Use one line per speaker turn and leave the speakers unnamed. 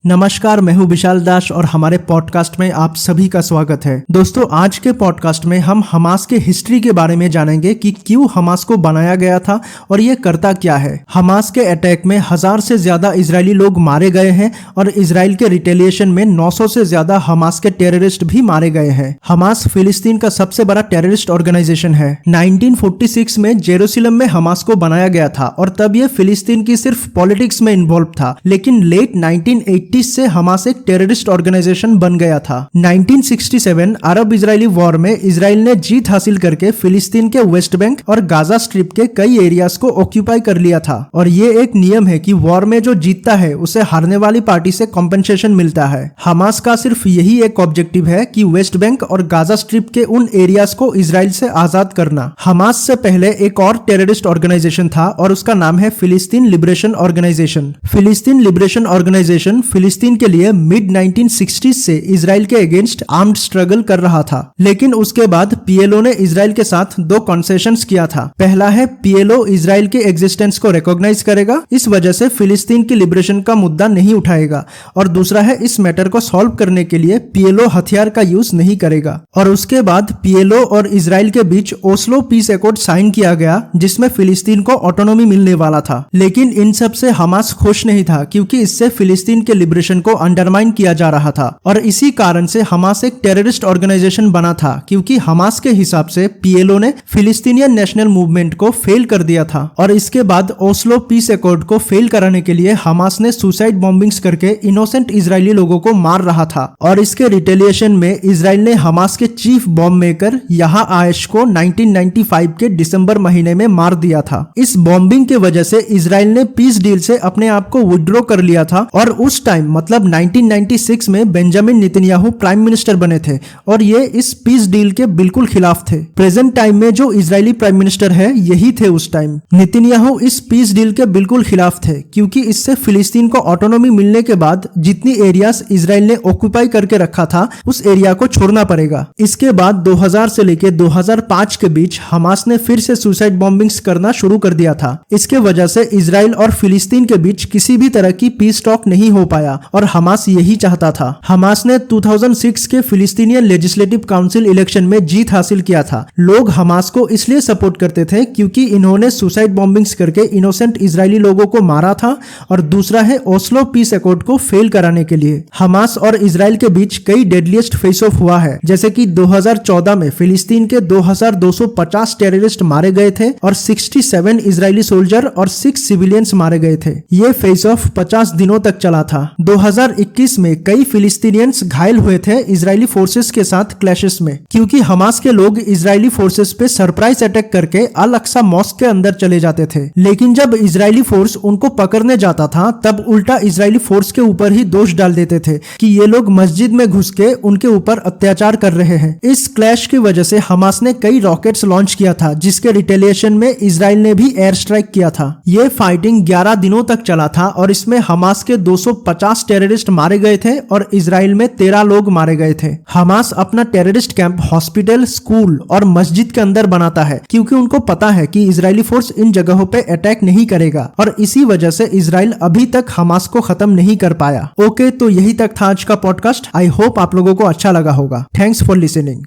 नमस्कार, मैं हूं विशाल दास और हमारे पॉडकास्ट में आप सभी का स्वागत है। दोस्तों, आज के पॉडकास्ट में हम हमास के हिस्ट्री के बारे में जानेंगे कि क्यों हमास को बनाया गया था और ये करता क्या है। हमास के अटैक में 1000 से ज्यादा इजरायली लोग मारे गए हैं और इजराइल के रिटेलिएशन में 900 से ज्यादा हमास के टेररिस्ट भी मारे गए हैं। हमास फिलिस्तीन का सबसे बड़ा टेररिस्ट ऑर्गेनाइजेशन है। 1946 में जेरूसलम में हमास को बनाया गया था और तब ये फिलिस्तीन की सिर्फ पॉलिटिक्स में इन्वॉल्व था, लेकिन लेट 1980 से हमास एक टेररिस्ट ऑर्गेनाइजेशन बन गया था। 1967 अरब इजरायली वॉर में इजराइल ने जीत हासिल करके फिलिस्तीन के वेस्ट बैंक और गाजा स्ट्रिप के कई एरियाज को ऑक्यूपाई कर लिया था और ये एक नियम है कि वॉर में जो जीतता है उसे हारने वाली पार्टी से कॉम्पेंसेशन मिलता है। हमास का सिर्फ यही एक ऑब्जेक्टिव है कि वेस्ट बैंक और गाजा स्ट्रिप के उन एरियाज को इजराइल से आजाद करना। हमास से पहले एक और टेररिस्ट ऑर्गेनाइजेशन था और उसका नाम है फिलिस्तीन लिबरेशन ऑर्गेनाइजेशन। फिलिस्तीन लिबरेशन ऑर्गेनाइजेशन फिलिस्तीन के लिए मिड 1960s से इजराइल के अगेंस्ट आर्म्ड स्ट्रगल कर रहा था, लेकिन उसके बाद पीएलओ ने इजराइल के साथ दो कंसेशंस किया था। पहला है पीएलओ इजराइल के एग्जिस्टेंस को रिकॉग्नाइज करेगा, इस वजह से फिलिस्तीन की लिबरेशन का मुद्दा नहीं उठाएगा, और दूसरा है इस मैटर को सॉल्व करने के लिए पीएलओ हथियार का यूज नहीं करेगा। और उसके बाद पीएलओ और इजराइल के बीच ओस्लो पीस एकॉर्ड साइन किया गया, जिसमें फिलिस्तीन को ऑटोनॉमी मिलने वाला था। लेकिन इन सब से हमास खुश नहीं था, क्योंकि इससे फिलिस्तीन के लिबरेशन को अंडरमाइन किया जा रहा था और इसी कारण से हमास एक टेररिस्ट ऑर्गेनाइजेशन बना था, क्योंकि हमास के हिसाब से पीएलओ ने फिलिस्तीनियन नेशनल मूवमेंट को फेल कर दिया था। और इसके बाद ओस्लो पीस एकॉर्ड को फेल कराने के लिए हमास ने सुसाइड बॉम्बिंग्स करके इनोसेंट इजरायली लोगों को मार रहा था। और इसके रिटेलिएशन में इजराइल ने हमास के चीफ बॉम्ब मेकर याहा आयश को 1995 के दिसंबर महीने में मार दिया था। इस बॉम्बिंग के वजह से इजराइल ने पीस डील से अपने आप को विड्रॉ कर लिया था और उस टाइम मतलब 1996 में बेंजामिन नेतन्याहू प्राइम मिनिस्टर बने थे और ये इस पीस डील के बिल्कुल खिलाफ थे। प्रेजेंट टाइम में जो इजरायली प्राइम मिनिस्टर है यही थे उस टाइम। नेतन्याहू इस पीस डील के बिल्कुल खिलाफ थे, क्योंकि इससे फिलिस्तीन को ऑटोनॉमी मिलने के बाद जितनी एरियाज इजराइल ने ऑक्यूपाई करके रखा था उस एरिया को छोड़ना पड़ेगा। इसके बाद 2000 से लेकर 2005 के बीच हमास ने फिर से सुसाइड बॉम्बिंग्स करना शुरू कर दिया था। इसके वजह से इजराइल और फिलिस्तीन के बीच किसी भी तरह की पीस टॉक नहीं हो पाया और हमास यही चाहता था। हमास ने 2006 के फिलिस्तीनियन लेजिस्लेटिव काउंसिल इलेक्शन में जीत हासिल किया था। लोग हमास को इसलिए सपोर्ट करते थे क्योंकि इन्होंने सुसाइड बॉम्बिंग्स करके इनोसेंट इजरायली लोगों को मारा था, और दूसरा है ओस्लो पीस एकॉर्ड को फेल कराने के लिए। हमास और इजराइल के बीच कई डेडलीस्ट फेस ऑफ हुआ है, जैसे कि 2014 में फिलिस्तीन के 2250 टेररिस्ट मारे गए थे और 67 इजरायली सोल्जर और 6 सिविलियंस मारे गए थे। ये फेस ऑफ 50 दिनों तक चला था। 2021 में कई फिलिस्तीनियंस घायल हुए थे इजरायली फोर्सेस के साथ क्लैशेस में, क्योंकि हमास के लोग इजरायली फोर्सेस पे सरप्राइज अटैक करके अल अक्सा मॉस्क के अंदर चले जाते थे। लेकिन जब इजरायली फोर्स उनको पकड़ने जाता था तब उल्टा इजरायली फोर्स के ऊपर ही दोष डाल देते थे कि ये लोग मस्जिद में घुस के उनके ऊपर अत्याचार कर रहे हैं। इस क्लैश की वजह से हमास ने कई रॉकेट्स लॉन्च किया था, जिसके रिटेलिएशन में इजराइल ने भी एयर स्ट्राइक किया था। ये फाइटिंग 11 दिनों तक चला था और इसमें हमास के 250 टेररिस्ट मारे गए थे और इजराइल में 13 लोग मारे गए थे। हमास अपना टेररिस्ट कैंप हॉस्पिटल, स्कूल और मस्जिद के अंदर बनाता है, क्योंकि उनको पता है कि इजरायली फोर्स इन जगहों पे अटैक नहीं करेगा, और इसी वजह से इजराइल अभी तक हमास को खत्म नहीं कर पाया। ओके, तो यही तक था आज का पॉडकास्ट। आई होप आप लोगों को अच्छा लगा होगा। Thanks for listening.